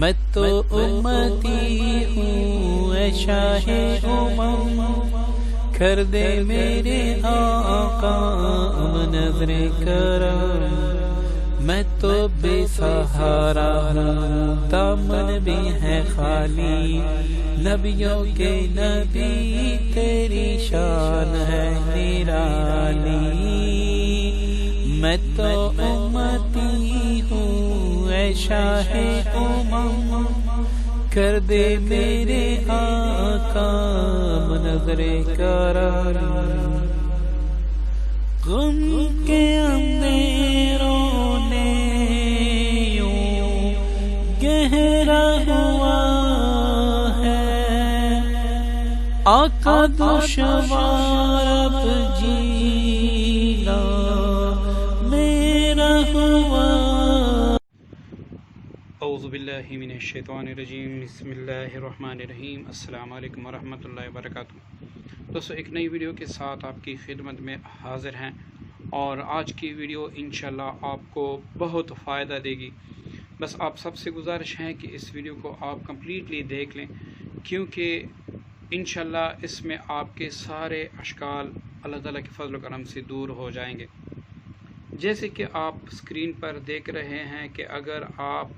میں تو امتی ہوں اے شاہ امم، کر دے میرے آقا نظر کرم۔ میں تو بے سہارا ہوں، دامن بھی ہے خالی، نبیوں کے نبی تیری شان ہے نرالی۔ میں تو امتی ہوں اے شاہ امم، کر دے میرے آقا نظر کرم۔ غم کے اندھیروں نے یوں گہرا ہوا ہے، آقا دشوار اب جینا میرا ہوا۔ اعوذ باللہ من الشیطان الرجیم، بسم اللہ الرحمن الرحیم۔ السلام علیکم ورحمۃ اللہ وبرکاتہ۔ دوستو، ایک نئی ویڈیو کے ساتھ آپ کی خدمت میں حاضر ہیں، اور آج کی ویڈیو انشاءاللہ آپ کو بہت فائدہ دے گی۔ بس آپ سب سے گزارش ہے کہ اس ویڈیو کو آپ کمپلیٹلی دیکھ لیں، کیونکہ انشاءاللہ اس میں آپ کے سارے اشکال اللہ تعالیٰ کے فضل و کرم سے دور ہو جائیں گے۔ جیسے کہ آپ اسکرین پر دیکھ رہے ہیں کہ اگر آپ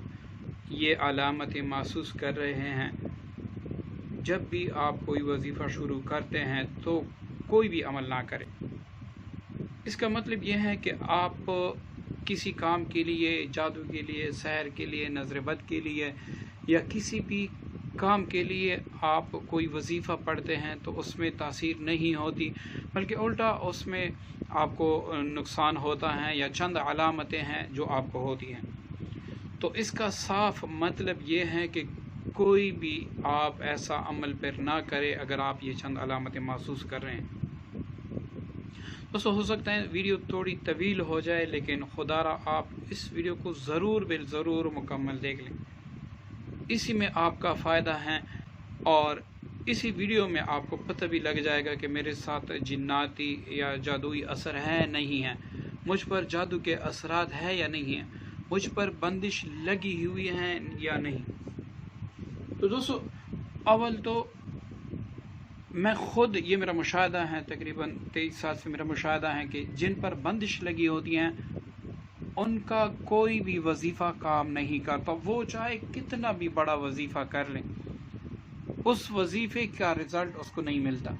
یہ علامتیں محسوس کر رہے ہیں، جب بھی آپ کوئی وظیفہ شروع کرتے ہیں تو کوئی بھی عمل نہ کریں۔ اس کا مطلب یہ ہے کہ آپ کسی کام کے لیے، جادو کے لیے، سحر کے لیے، نظر بد کے لیے، یا کسی بھی کام کے لیے آپ کوئی وظیفہ پڑھتے ہیں تو اس میں تاثیر نہیں ہوتی، بلکہ الٹا اس میں آپ کو نقصان ہوتا ہے، یا چند علامتیں ہیں جو آپ کو ہوتی ہیں۔ تو اس کا صاف مطلب یہ ہے کہ کوئی بھی آپ ایسا عمل پر نہ کرے اگر آپ یہ چند علامتیں محسوس کر رہے ہیں۔ دوستو، ہو سکتا ہے ویڈیو تھوڑی طویل ہو جائے، لیکن خدا را آپ اس ویڈیو کو ضرور مکمل دیکھ لیں، اسی میں آپ کا فائدہ ہے، اور اسی ویڈیو میں آپ کو پتہ بھی لگ جائے گا کہ میرے ساتھ جناتی یا جادوئی اثر ہے نہیں ہے، مجھ پر جادو کے اثرات ہے یا نہیں ہیں، مجھ پر بندش لگی ہوئی ہیں یا نہیں۔ تو دوستو، اول تو میں خود، یہ میرا مشاہدہ ہے، تقریباً 23 سال سے میرا مشاہدہ ہے کہ جن پر بندش لگی ہوتی ہیں ان کا کوئی بھی وظیفہ کام نہیں کرتا، وہ چاہے کتنا بھی بڑا وظیفہ کر لیں، اس وظیفے کا رزلٹ اس کو نہیں ملتا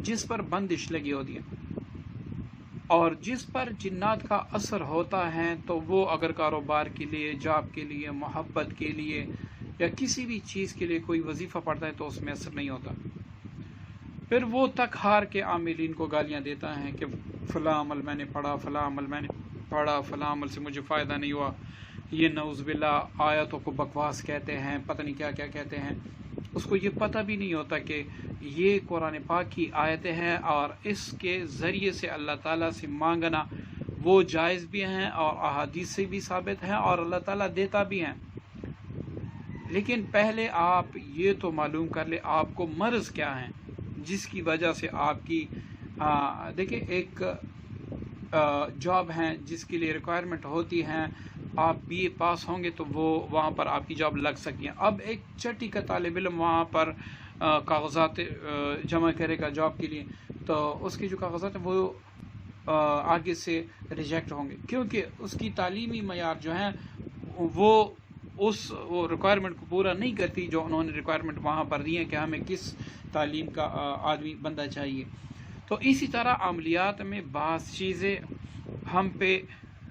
جس پر بندش لگی ہوتی ہے۔ اور جس پر جنات کا اثر ہوتا ہے تو وہ اگر کاروبار کے لیے، جاب کے لیے، محبت کے لیے، یا کسی بھی چیز کے لیے کوئی وظیفہ پڑھتا ہے تو اس میں اثر نہیں ہوتا۔ پھر وہ تک ہار کے عاملین کو گالیاں دیتا ہے کہ فلاں عمل میں نے پڑھا، فلاں عمل میں نے پڑھا، فلاں عمل سے مجھے فائدہ نہیں ہوا، یہ نعوذ باللہ آیتوں کو بکواس کہتے ہیں، پتہ نہیں کیا کیا کہتے ہیں۔ اس کو یہ پتہ بھی نہیں ہوتا کہ یہ قرآن پاک کی آیتیں ہیں، اور اس کے ذریعے سے اللہ تعالیٰ سے مانگنا وہ جائز بھی ہیں، اور احادیث سے بھی ثابت ہیں، اور اللہ تعالیٰ دیتا بھی ہیں۔ لیکن پہلے آپ یہ تو معلوم کر لیں آپ کو مرض کیا ہے جس کی وجہ سے آپ کی دیکھیں، ایک جاب ہے جس کے لیے ریکوائرمنٹ ہوتی ہے، آپ بی اے پاس ہوں گے تو وہ وہاں پر آپ کی جاب لگ سکتی ہے۔ اب ایک چھٹی کا طالب علم وہاں پر کاغذات جمع کرے گا جاب کے لیے، تو اس کے جو کاغذات ہیں وہ آگے سے ریجیکٹ ہوں گے، کیونکہ اس کی تعلیمی معیار جو ہے وہ ریکوائرمنٹ کو پورا نہیں کرتی جو انہوں نے ریکوائرمنٹ وہاں پر دی ہے کہ ہمیں کس تعلیم کا آدمی بندہ چاہیے۔ تو اسی طرح عملیات میں بعض چیزیں ہم پہ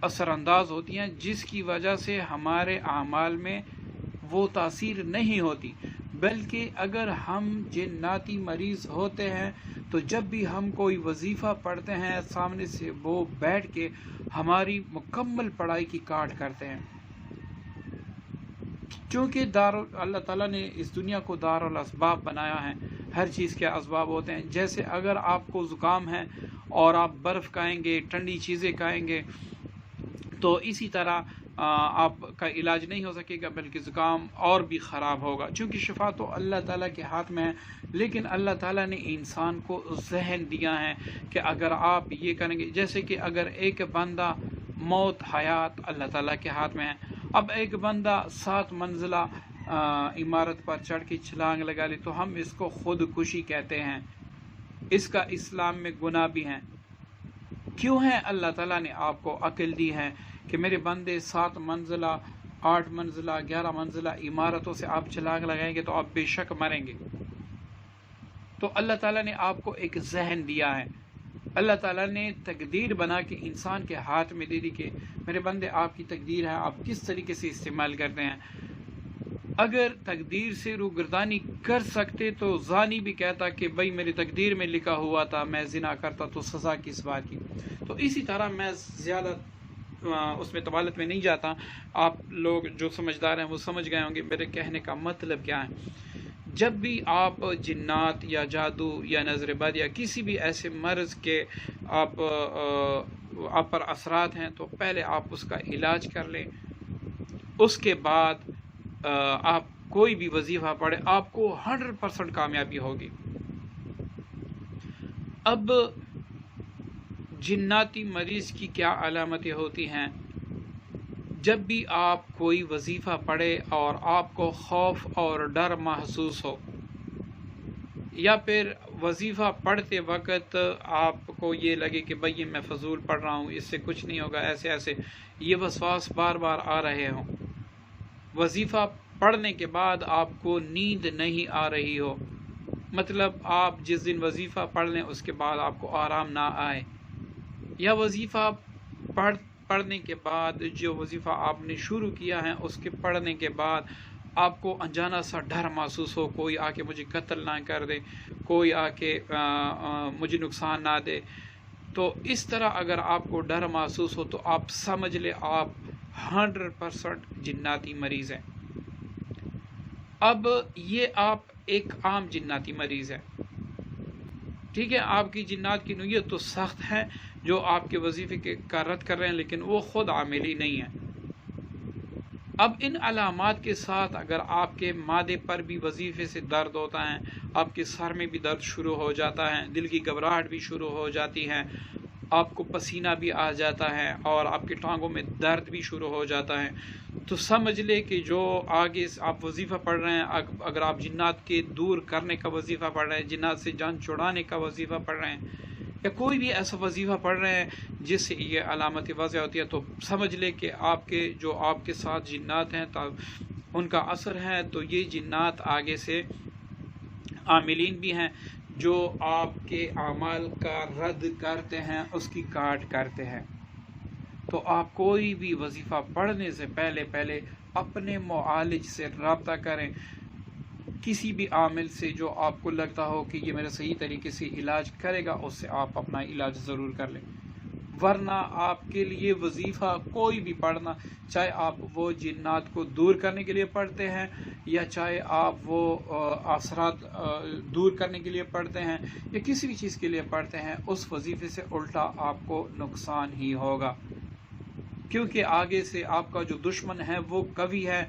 اثر انداز ہوتی ہیں جس کی وجہ سے ہمارے اعمال میں وہ تاثیر نہیں ہوتی، بلکہ اگر ہم جناتی مریض ہوتے ہیں تو جب بھی ہم کوئی وظیفہ پڑھتے ہیں سامنے سے وہ بیٹھ کے ہماری مکمل پڑھائی کی کاٹ کرتے ہیں، چونکہ اللہ تعالیٰ نے اس دنیا کو دار الاسباب بنایا ہے، ہر چیز کے اسباب ہوتے ہیں۔ جیسے اگر آپ کو زکام ہے اور آپ برف کھائیں گے، ٹھنڈی چیزیں کھائیں گے، تو اسی طرح آپ کا علاج نہیں ہو سکے گا، بلکہ زکام اور بھی خراب ہوگا، چونکہ شفا تو اللہ تعالیٰ کے ہاتھ میں ہے۔ لیکن اللہ تعالیٰ نے انسان کو ذہن دیا ہے کہ اگر آپ یہ کریں گے، جیسے کہ اگر ایک بندہ، موت حیات اللہ تعالیٰ کے ہاتھ میں ہے، اب ایک بندہ 7 منزلہ عمارت پر چڑھ کے چھلانگ لگا لے تو ہم اس کو خودکشی کہتے ہیں، اس کا اسلام میں گناہ بھی ہیں۔ کیوں ہے؟ اللہ تعالیٰ نے آپ کو عقل دی ہے کہ میرے بندے 7 منزلہ 8 منزلہ 11 منزلہ عمارتوں سے آپ چھلانگ لگائیں گے تو آپ بے شک مریں گے۔ تو اللہ تعالیٰ نے آپ کو ایک ذہن دیا ہے، اللہ تعالیٰ نے تقدیر بنا کے انسان کے ہاتھ میں دے دی کہ میرے بندے آپ کی تقدیر ہے، آپ کس طریقے سے استعمال کرتے ہیں۔ اگر تقدیر سے روگردانی کر سکتے تو زانی بھی کہتا کہ بھائی میری تقدیر میں لکھا ہوا تھا میں زنا کرتا، تو سزا کس بات کی۔ تو اسی طرح میں زیادہ اس میں طوالت میں نہیں جاتا، آپ لوگ جو سمجھدار ہیں وہ سمجھ گئے ہوں گے میرے کہنے کا مطلب کیا ہے۔ جب بھی آپ جنات یا جادو یا نظر بد یا کسی بھی ایسے مرض کے آپ پر اثرات ہیں تو پہلے آپ اس کا علاج کر لیں، اس کے بعد آپ کوئی بھی وظیفہ پڑھیں، آپ کو 100% کامیابی ہوگی۔ اب جناتی مریض کی کیا علامتیں ہوتی ہیں؟ جب بھی آپ کوئی وظیفہ پڑھے اور آپ کو خوف اور ڈر محسوس ہو، یا پھر وظیفہ پڑھتے وقت آپ کو یہ لگے کہ بھئی میں فضول پڑھ رہا ہوں، اس سے کچھ نہیں ہوگا، ایسے ایسے یہ وسواس بار بار آ رہے ہوں، وظیفہ پڑھنے کے بعد آپ کو نیند نہیں آ رہی ہو، مطلب آپ جس دن وظیفہ پڑھ لیں اس کے بعد آپ کو آرام نہ آئے، یا وظیفہ پڑھنے کے بعد جو وظیفہ آپ نے شروع کیا ہے اس کے پڑھنے کے بعد آپ کو انجانا سا ڈر محسوس ہو، کوئی آ کے مجھے قتل نہ کر دے، کوئی آ کے مجھے نقصان نہ دے، تو اس طرح اگر آپ کو ڈر محسوس ہو تو آپ سمجھ لیں آپ 100% جناتی مریض ہیں۔ اب یہ آپ ایک عام جناتی مریض ہے، ٹھیک ہے، آپ کی جنات کی نوعیت تو سخت ہے جو آپ کے وظیفے کا رد کر رہے ہیں، لیکن وہ خود عاملی نہیں ہے۔ اب ان علامات کے ساتھ اگر آپ کے معدے پر بھی وظیفے سے درد ہوتا ہے، آپ کے سر میں بھی درد شروع ہو جاتا ہے، دل کی گھبراہٹ بھی شروع ہو جاتی ہے، آپ کو پسینہ بھی آ جاتا ہے اور آپ کی ٹانگوں میں درد بھی شروع ہو جاتا ہے، تو سمجھ لے کہ جو آگے آپ وظیفہ پڑھ رہے ہیں، اگر آپ جنات کے دور کرنے کا وظیفہ پڑھ رہے ہیں، جنات سے جان چھڑانے کا وظیفہ پڑھ رہے ہیں، یا کوئی بھی ایسا وظیفہ پڑھ رہے ہیں جس سے یہ علامت واضح ہوتی ہے، تو سمجھ لے کہ آپ کے ساتھ جنات ہیں ان کا اثر ہے، تو یہ جنات آگے سے عاملین بھی ہیں جو آپ کے اعمال کا رد کرتے ہیں، اس کی کاٹ کرتے ہیں۔ تو آپ کوئی بھی وظیفہ پڑھنے سے پہلے اپنے معالج سے رابطہ کریں، کسی بھی عامل سے جو آپ کو لگتا ہو کہ یہ میرا صحیح طریقے سے علاج کرے گا، اس سے آپ اپنا علاج ضرور کر لیں، ورنہ آپ کے لیے وظیفہ کوئی بھی پڑھنا، چاہے آپ وہ جنات کو دور کرنے کے لیے پڑھتے ہیں یا چاہے آپ وہ اثرات دور کرنے کے لیے پڑھتے ہیں یا کسی بھی چیز کے لیے پڑھتے ہیں، اس وظیفے سے الٹا آپ کو نقصان ہی ہوگا، کیونکہ آگے سے آپ کا جو دشمن ہے وہ قوی ہے،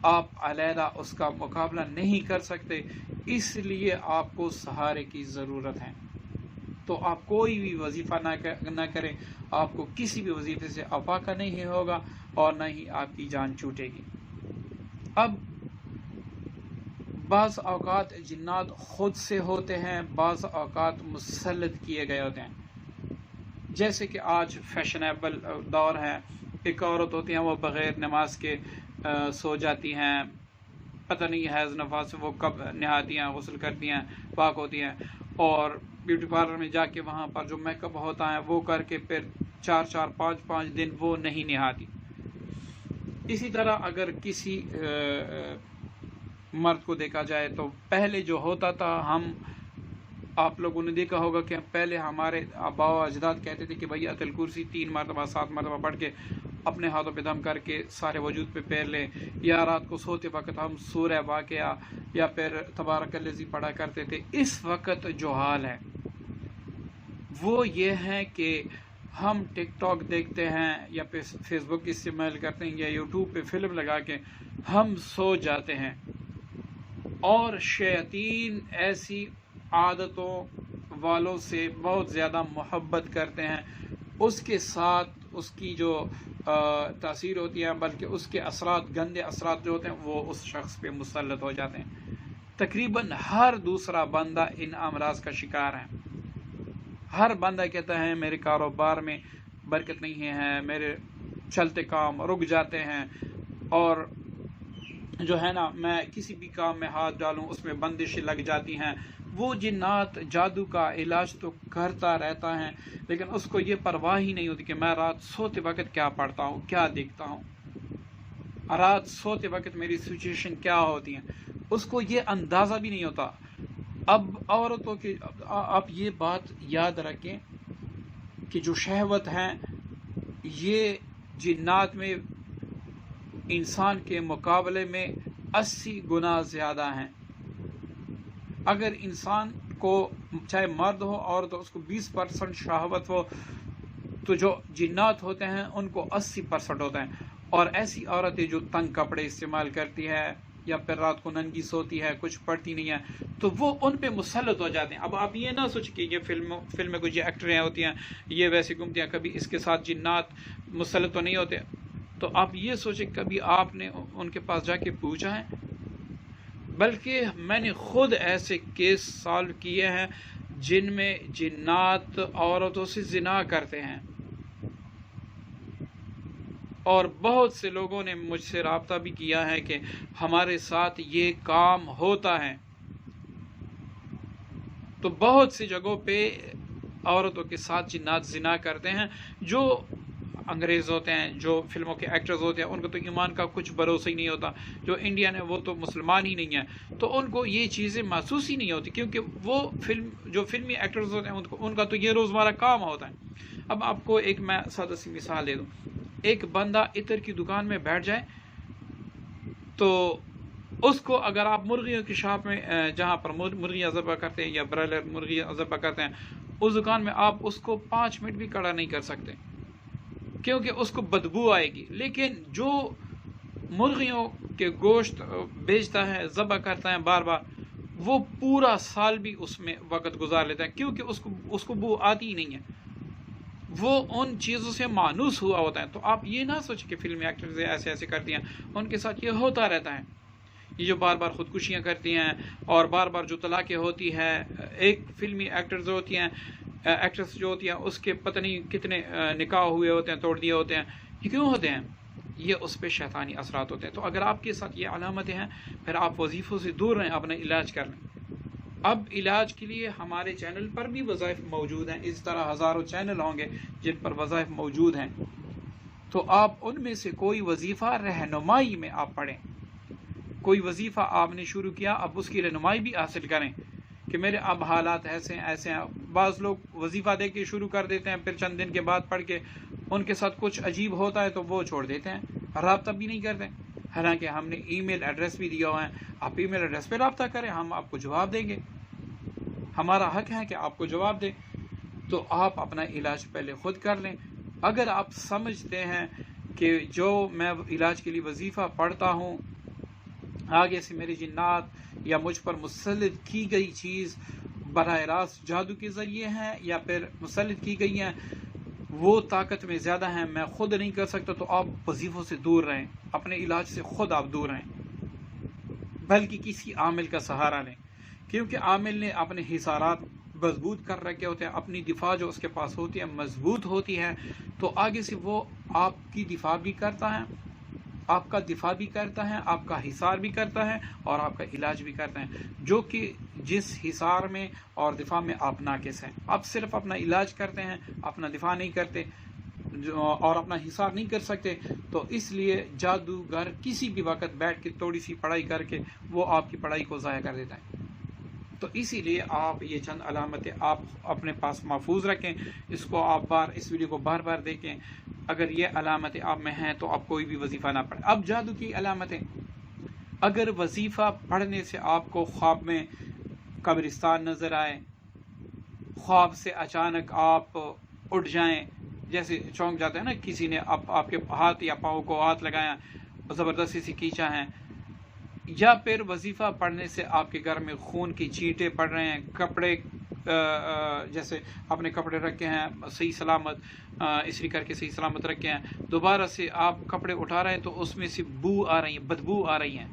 آپ علیحدہ اس کا مقابلہ نہیں کر سکتے، اس لیے آپ کو سہارے کی ضرورت ہے۔ تو آپ کوئی بھی وظیفہ نہ کریں، آپ کو کسی بھی وظیفے سے افاقہ نہیں ہوگا اور نہ ہی آپ کی جان چھوٹے گی۔ اب بعض اوقات جنات خود سے ہوتے ہیں، بعض اوقات مسلط کیے گئے ہوتے ہیں، جیسے کہ آج فیشنیبل دور ہے، ایک عورت ہوتی ہیں وہ بغیر نماز کے سو جاتی ہیں، پتہ نہیں حیض نفاس سے وہ کب نہاتی ہیں، غسل کرتی ہیں، پاک ہوتی ہیں، اور بیوٹی پارلر میں جا کے وہاں پر جو میک اپ ہوتا ہے وہ کر کے پھر 4-5 دن وہ نہیں نہاتی۔ اسی طرح اگر کسی مرد کو دیکھا جائے تو پہلے جو ہوتا تھا، آپ لوگوں نے دیکھا ہوگا کہ پہلے ہمارے آبا و اجداد کہتے تھے کہ بھئی آیت الکرسی 3 مرتبہ 7 مرتبہ پڑھ کے اپنے ہاتھوں پہ دم کر کے سارے وجود پہ پھیر لیں، یا رات کو سوتے وقت ہم سورہ واقعہ یا پھر تبارک الذی پڑھا کرتے تھے۔ اس وقت جو حال ہے وہ یہ ہے کہ ہم ٹک ٹاک دیکھتے ہیں یا پھر فیس بک استعمال کرتے ہیں یا یوٹیوب پہ فلم لگا کے ہم سو جاتے ہیں، اور شیاطین ایسی عادتوں والوں سے بہت زیادہ محبت کرتے ہیں، اس کے ساتھ اس کی جو تاثیر ہوتی ہے، بلکہ اس کے اثرات، گندے اثرات جو ہوتے ہیں وہ اس شخص پہ مسلط ہو جاتے ہیں۔ تقریباً ہر دوسرا بندہ ان امراض کا شکار ہے۔ ہر بندہ کہتا ہے میرے کاروبار میں برکت نہیں ہے، میرے چلتے کام رک جاتے ہیں، اور جو ہے نا میں کسی بھی کام میں ہاتھ ڈالوں اس میں بندشیں لگ جاتی ہیں۔ وہ جنات جادو کا علاج تو کرتا رہتا ہے، لیکن اس کو یہ پرواہ ہی نہیں ہوتی کہ میں رات سوتے وقت کیا پڑھتا ہوں، کیا دیکھتا ہوں، رات سوتے وقت میری سچویشن کیا ہوتی ہیں، اس کو یہ اندازہ بھی نہیں ہوتا۔ اب عورتوں کی آپ یہ بات یاد رکھیں کہ جو شہوت ہے یہ جنات میں انسان کے مقابلے میں 80 گنا زیادہ ہیں۔ اگر انسان کو چاہے مرد ہو عورت ہو اس کو 20% شہوت ہو، تو جو جنات ہوتے ہیں ان کو 80% ہوتا ہے۔ اور ایسی عورتیں جو تنگ کپڑے استعمال کرتی ہے یا پھر رات کو ننگی سوتی ہے، کچھ پڑھتی نہیں ہے، تو وہ ان پہ مسلط ہو جاتے ہیں۔ اب آپ یہ نہ سوچیں کہ یہ فلم میں کچھ ایکٹریں ہوتی ہیں یہ ویسی گھومتی ہیں، کبھی اس کے ساتھ جنات مسلط تو نہیں ہوتے۔ تو آپ یہ سوچیں کبھی آپ نے ان کے پاس جا کے پوچھا ہے؟ بلکہ میں نے خود ایسے کیس سالو کیے ہیں جن میں جنات عورتوں سے زنا کرتے ہیں، اور بہت سے لوگوں نے مجھ سے رابطہ بھی کیا ہے کہ ہمارے ساتھ یہ کام ہوتا ہے۔ تو بہت سی جگہوں پہ عورتوں کے ساتھ جنات زنا کرتے ہیں۔ جو انگریز ہوتے ہیں، جو فلموں کے ایکٹرز ہوتے ہیں، ان کو تو ایمان کا کچھ بھروسہ ہی نہیں ہوتا۔ جو انڈین ہے وہ تو مسلمان ہی نہیں ہے، تو ان کو یہ چیزیں محسوس ہی نہیں ہوتی، کیونکہ وہ جو فلمی ایکٹرز ہوتے ہیں ان کا تو یہ روزمرہ کام ہوتا ہے۔ اب آپ کو ایک میں سادہ سی مثال دے دوں۔ ایک بندہ عطر کی دکان میں بیٹھ جائے تو اس کو اگر آپ مرغیوں کی شاپ میں جہاں پر مرغیاں ذبح کرتے ہیں یا برائلر مرغیاں ذبح کرتے ہیں، اس دکان میں آپ اس کو 5 منٹ بھی کھڑا نہیں کر سکتے، کیونکہ اس کو بدبو آئے گی۔ لیکن جو مرغیوں کے گوشت بیچتا ہے، ذبح کرتا ہے بار بار، وہ پورا سال بھی اس میں وقت گزار لیتا ہے، کیونکہ اس کو بو آتی ہی نہیں ہے، وہ ان چیزوں سے مانوس ہوا ہوتا ہے۔ تو آپ یہ نہ سوچیں کہ فلمی ایکٹرز ایسے کرتی ہیں، ان کے ساتھ یہ ہوتا رہتا ہے۔ یہ جو بار بار خودکشیاں کرتی ہیں اور بار بار جو طلاقیں ہوتی ہے، ایک فلمی ایکٹرز ہوتی ہیں، ایکٹریس جو ہوتی ہیں، اس کے پتہ نہیں کتنے نکاح ہوئے ہوتے ہیں، توڑ دیے ہوتے ہیں۔ یہ کیوں ہوتے ہیں؟ یہ اس پہ شیطانی اثرات ہوتے ہیں۔ تو اگر آپ کے ساتھ یہ علامتیں ہیں، پھر آپ وظیفوں سے دور رہیں، اپنا علاج کر لیں۔ اب علاج کے لیے ہمارے چینل پر بھی وظائف موجود ہیں، اس طرح ہزاروں چینل ہوں گے جن پر وظائف موجود ہیں، تو آپ ان میں سے کوئی وظیفہ رہنمائی میں آپ پڑھیں۔ کوئی وظیفہ آپ نے شروع کیا، اب اس کی رہنمائی بھی حاصل کریں کہ میرے اب حالات ایسے ہیں۔ بعض لوگ وظیفہ دے کے شروع کر دیتے ہیں، پھر چند دن کے بعد پڑھ کے ان کے ساتھ کچھ عجیب ہوتا ہے تو وہ چھوڑ دیتے ہیں، رابطہ بھی نہیں کرتے۔ حالانکہ ہم نے ای میل ایڈریس بھی دیا ہوا ہے، آپ ای میل ایڈریس پہ رابطہ کریں، ہم آپ کو جواب دیں گے، ہمارا حق ہے کہ آپ کو جواب دیں۔ تو آپ اپنا علاج پہلے خود کر لیں۔ اگر آپ سمجھتے ہیں کہ جو میں علاج کے لیے وظیفہ پڑھتا ہوں آگے سے میری جنات یا مجھ پر مسلط کی گئی چیز براہ راست جادو کے ذریعے ہیں یا پھر مسلط کی گئی ہیں، وہ طاقت میں زیادہ ہیں، میں خود نہیں کر سکتا، تو آپ وظیفوں سے دور رہیں، اپنے علاج سے خود آپ دور رہیں، بلکہ کسی عامل کا سہارا لیں، کیونکہ عامل نے اپنے حصارات مضبوط کر رکھے ہوتے ہیں، اپنی دفاع جو اس کے پاس ہوتی ہے مضبوط ہوتی ہے، تو آگے سے وہ آپ کی دفاع بھی کرتا ہے، آپ کا دفاع بھی کرتا ہے، آپ کا حصار بھی کرتا ہے اور آپ کا علاج بھی کرتا ہے، جو کہ جس حصار میں اور دفاع میں آپ ناقص ہیں۔ آپ صرف اپنا علاج کرتے ہیں، اپنا دفاع نہیں کرتے اور اپنا حصار نہیں کر سکتے، تو اس لیے جادوگر کسی بھی وقت بیٹھ کے تھوڑی سی پڑھائی کر کے وہ آپ کی پڑھائی کو ضائع کر دیتا ہے۔ تو اسی لیے آپ یہ چند علامتیں آپ اپنے پاس محفوظ رکھیں، اس ویڈیو کو بار بار دیکھیں۔ اگر یہ علامتیں آپ میں ہیں تو آپ کوئی بھی وظیفہ نہ پڑھیں۔ اب جادو کی علامتیں، اگر وظیفہ پڑھنے سے آپ کو خواب میں قبرستان نظر آئے، خواب سے اچانک آپ اٹھ جائیں، جیسے چونک جاتے ہیں نا، کسی نے آپ کے ہاتھ یا پاؤں کو ہاتھ لگایا، زبردستی سے کھینچا ہے، یا پھر وظیفہ پڑھنے سے آپ کے گھر میں خون کی چینٹیں پڑ رہے ہیں، کپڑے جیسے اپنے کپڑے رکھے ہیں صحیح سلامت استری کر کے صحیح سلامت رکھے ہیں، دوبارہ سے آپ کپڑے اٹھا رہے ہیں تو اس میں سے بو آ رہی ہیں، بدبو آ رہی ہیں،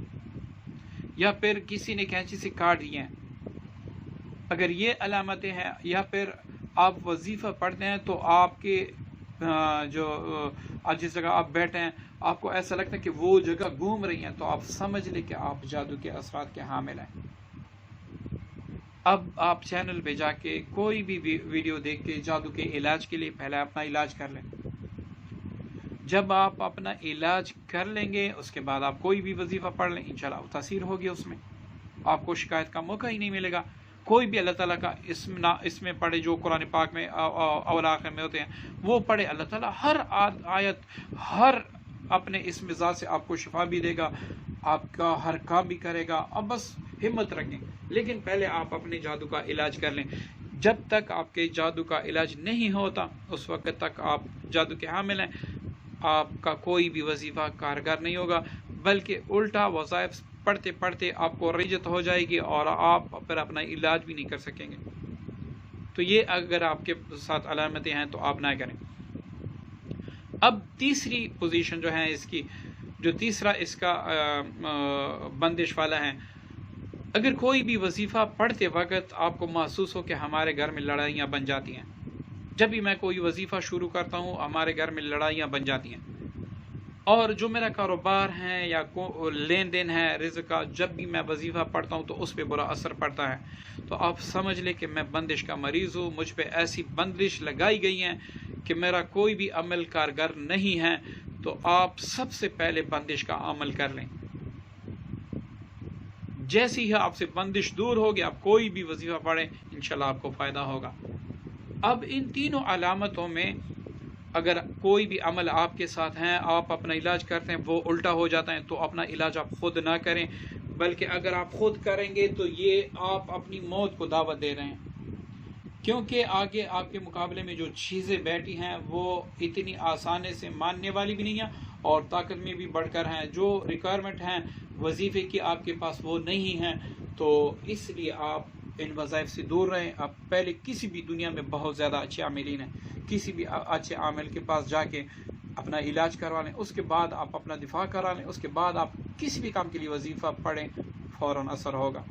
یا پھر کسی نے کینچی سے کاٹ دیے ہیں، اگر یہ علامتیں ہیں، یا پھر آپ وظیفہ پڑھتے ہیں تو آپ کے جو جس جگہ آپ بیٹھے ہیں آپ کو ایسا لگتا ہے کہ وہ جگہ گھوم رہی ہیں، تو آپ سمجھ لیں کہ آپ جادو کے اثرات کے حامل ہیں۔ اب آپ چینل پہ جا کے کوئی بھی ویڈیو دیکھ کے جادو کے علاج کے لیے پہلے اپنا علاج کر لیں۔ جب آپ اپنا علاج کر لیں گے اس کے بعد آپ کوئی بھی وظیفہ پڑھ لیں، انشاءاللہ تاثیر ہوگی، اس میں آپ کو شکایت کا موقع ہی نہیں ملے گا۔ کوئی بھی اللہ تعالیٰ کا اس میں پڑھے جو قرآن پاک میں اول آخر میں ہوتے ہیں وہ پڑھے، اللہ تعالیٰ ہر آیت ہر اپنے اسم ذات سے آپ کو شفا بھی دے گا، آپ کا ہر کام بھی کرے گا۔ اب بس ہمت رکھیں، لیکن پہلے آپ اپنے جادو کا علاج کر لیں۔ جب تک آپ کے جادو کا علاج نہیں ہوتا اس وقت تک آپ جادو کے حامل ہیں، آپ کا کوئی بھی وظیفہ کارگر نہیں ہوگا، بلکہ الٹا وظائف پڑھتے پڑھتے آپ کو رجت ہو جائے گی اور آپ پھر اپنا علاج بھی نہیں کر سکیں گے۔ تو یہ اگر آپ کے ساتھ علامتیں ہیں تو آپ نہ کریں۔ اب تیسری پوزیشن جو ہے اس کی، جو تیسرا اس کا بندش والا ہے، اگر کوئی بھی وظیفہ پڑھتے وقت آپ کو محسوس ہو کہ ہمارے گھر میں لڑائیاں بن جاتی ہیں، جب بھی میں کوئی وظیفہ شروع کرتا ہوں ہمارے گھر میں لڑائیاں بن جاتی ہیں، اور جو میرا کاروبار ہے یا لین دین ہے رزق کا، جب بھی میں وظیفہ پڑھتا ہوں تو اس پہ برا اثر پڑتا ہے، تو آپ سمجھ لیں کہ میں بندش کا مریض ہوں، مجھ پہ ایسی بندش لگائی گئی ہیں کہ میرا کوئی بھی عمل کارگر نہیں ہے۔ تو آپ سب سے پہلے بندش کا عمل کر لیں، جیسی ہی آپ سے بندش دور ہوگی آپ کوئی بھی وظیفہ پڑھیں انشاءاللہ آپ کو فائدہ ہوگا۔ اب ان تینوں علامتوں میں اگر کوئی بھی عمل آپ کے ساتھ ہیں، آپ اپنا علاج کرتے ہیں وہ الٹا ہو جاتا ہے، تو اپنا علاج آپ خود نہ کریں، بلکہ اگر آپ خود کریں گے تو یہ آپ اپنی موت کو دعوت دے رہے ہیں، کیونکہ آگے آپ کے مقابلے میں جو چیزیں بیٹھی ہیں وہ اتنی آسانی سے ماننے والی بھی نہیں ہیں اور طاقت میں بھی بڑھ کر ہیں، جو ریکوائرمنٹ ہیں وظیفے کی آپ کے پاس وہ نہیں ہیں، تو اس لیے آپ ان وظائف سے دور رہیں۔ آپ پہلے کسی بھی دنیا میں بہت زیادہ اچھے عاملین ہیں، کسی بھی اچھے عامل کے پاس جا کے اپنا علاج کروا لیں، اس کے بعد آپ اپنا دفاع کرا لیں، اس کے بعد آپ کسی بھی کام کے لیے وظیفہ پڑھیں، فوراً اثر ہوگا۔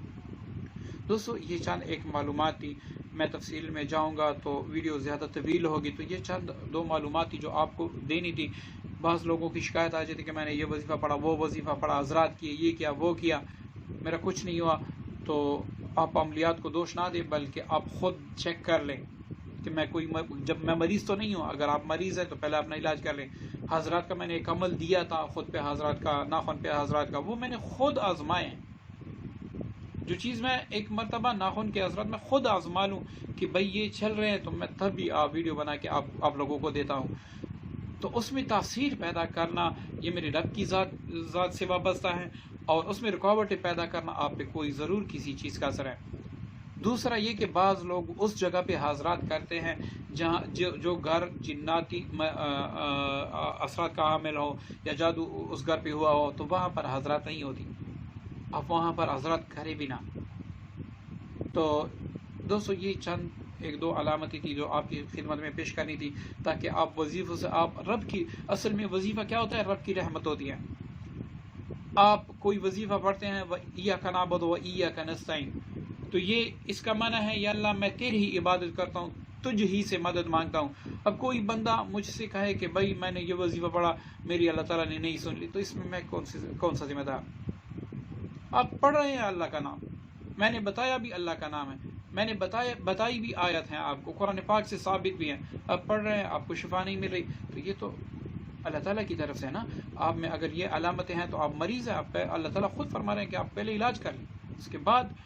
دوستو یہ چند ایک معلومات تھی، میں تفصیل میں جاؤں گا تو ویڈیو زیادہ طویل ہوگی، تو یہ چند دو معلومات تھی جو آپ کو دینی تھی۔ بعض لوگوں کی شکایت آ جاتی کہ میں نے یہ وظیفہ پڑھا، وہ وظیفہ پڑھا، حضرات کیے، یہ کیا، وہ کیا، میرا کچھ نہیں ہوا، تو آپ عملیات کو دوش نہ دیں، بلکہ آپ خود چیک کر لیں کہ جب میں مریض تو نہیں ہوں۔ اگر آپ مریض ہیں تو پہلے اپنا علاج کر لیں۔ حضرات کا میں نے ایک عمل دیا تھا خود پہ، حضرات کا ناخن پہ حضرات کا، وہ میں نے خود آزمائے ہیں۔ جو چیز میں ایک مرتبہ ناخن کے حضرات میں خود آزما لوں کہ بھائی یہ چل رہے ہیں، تو میں تب بھی ویڈیو بنا کے آپ لوگوں کو دیتا ہوں، تو اس میں تاثیر پیدا کرنا یہ میرے رب کی ذات سے وابستہ ہے، اور اس میں رکاوٹیں پیدا کرنا آپ پہ کوئی ضرور کسی چیز کا اثر ہے۔ دوسرا یہ کہ بعض لوگ اس جگہ پہ حاضرات کرتے ہیں جہاں جو گھر جناتی اثرات کا حامل ہو یا جادو اس گھر پہ ہوا ہو، تو وہاں پر حاضرات نہیں ہوتی، آپ وہاں پر حاضرات کرے بھی نہ۔ تو دوستو یہ چند ایک دو علامتیں تھی جو آپ کی خدمت میں پیش کرنی تھی، تاکہ آپ وظیفوں سے آپ رب کی، اصل میں وظیفہ کیا ہوتا ہے؟ رب کی رحمت ہوتی ہے۔ آپ کوئی وظیفہ پڑھتے ہیں وَإِيَّاكَ نَعْبُدُ وَإِيَّاكَ نَسْتَعِينُ، تو یہ اس کا معنی ہے یا اللہ میں تیری ہی عبادت کرتا ہوں، تجھ ہی سے مدد مانگتا ہوں۔ اب کوئی بندہ مجھ سے کہے کہ بھائی میں نے یہ وظیفہ پڑھا، میری اللہ تعالیٰ نے نہیں سن لی، تو اس میں کون سا ذمہ دار؟ آپ پڑھ رہے ہیں اللہ کا نام، میں نے بتایا بھی اللہ کا نام ہے، میں نے بتائی بھی آیت ہیں آپ کو، قرآن پاک سے ثابت بھی ہیں، آپ پڑھ رہے ہیں، آپ کو شفا نہیں مل رہی، تو یہ تو اللہ تعالیٰ کی طرف سے ہے نا۔ آپ میں اگر یہ علامتیں ہیں تو آپ مریض ہیں، آپ اللہ تعالیٰ خود فرما رہے ہیں کہ آپ پہلے علاج کر لیں، اس کے بعد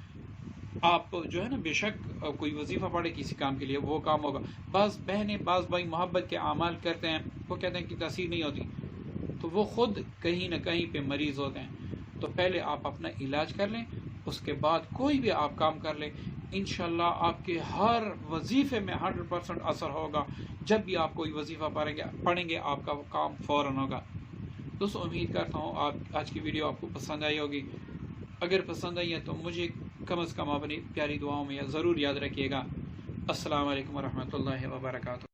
آپ جو ہے نا بے شک کوئی وظیفہ پڑھے کسی کام کے لیے، وہ کام ہوگا۔ بعض بہنیں بعض بھائی محبت کے اعمال کرتے ہیں، وہ کہتے ہیں کہ تاثیر نہیں ہوتی، تو وہ خود کہیں نہ کہیں پہ مریض ہوتے ہیں۔ تو پہلے آپ اپنا علاج کر لیں، اس کے بعد کوئی بھی آپ کام کر لیں، انشاءاللہ آپ کے ہر وظیفے میں 100% اثر ہوگا۔ جب بھی آپ کوئی وظیفہ پڑھیں گے آپ کا وہ کام فوراً ہوگا۔ دوستو امید کرتا ہوں آپ آج کی ویڈیو آپ کو پسند آئی ہوگی، اگر پسند آئی ہے تو مجھے کم از کم اپنی پیاری دعاؤں میں ضرور یاد رکھیے گا۔ السلام علیکم ورحمۃ اللہ وبرکاتہ.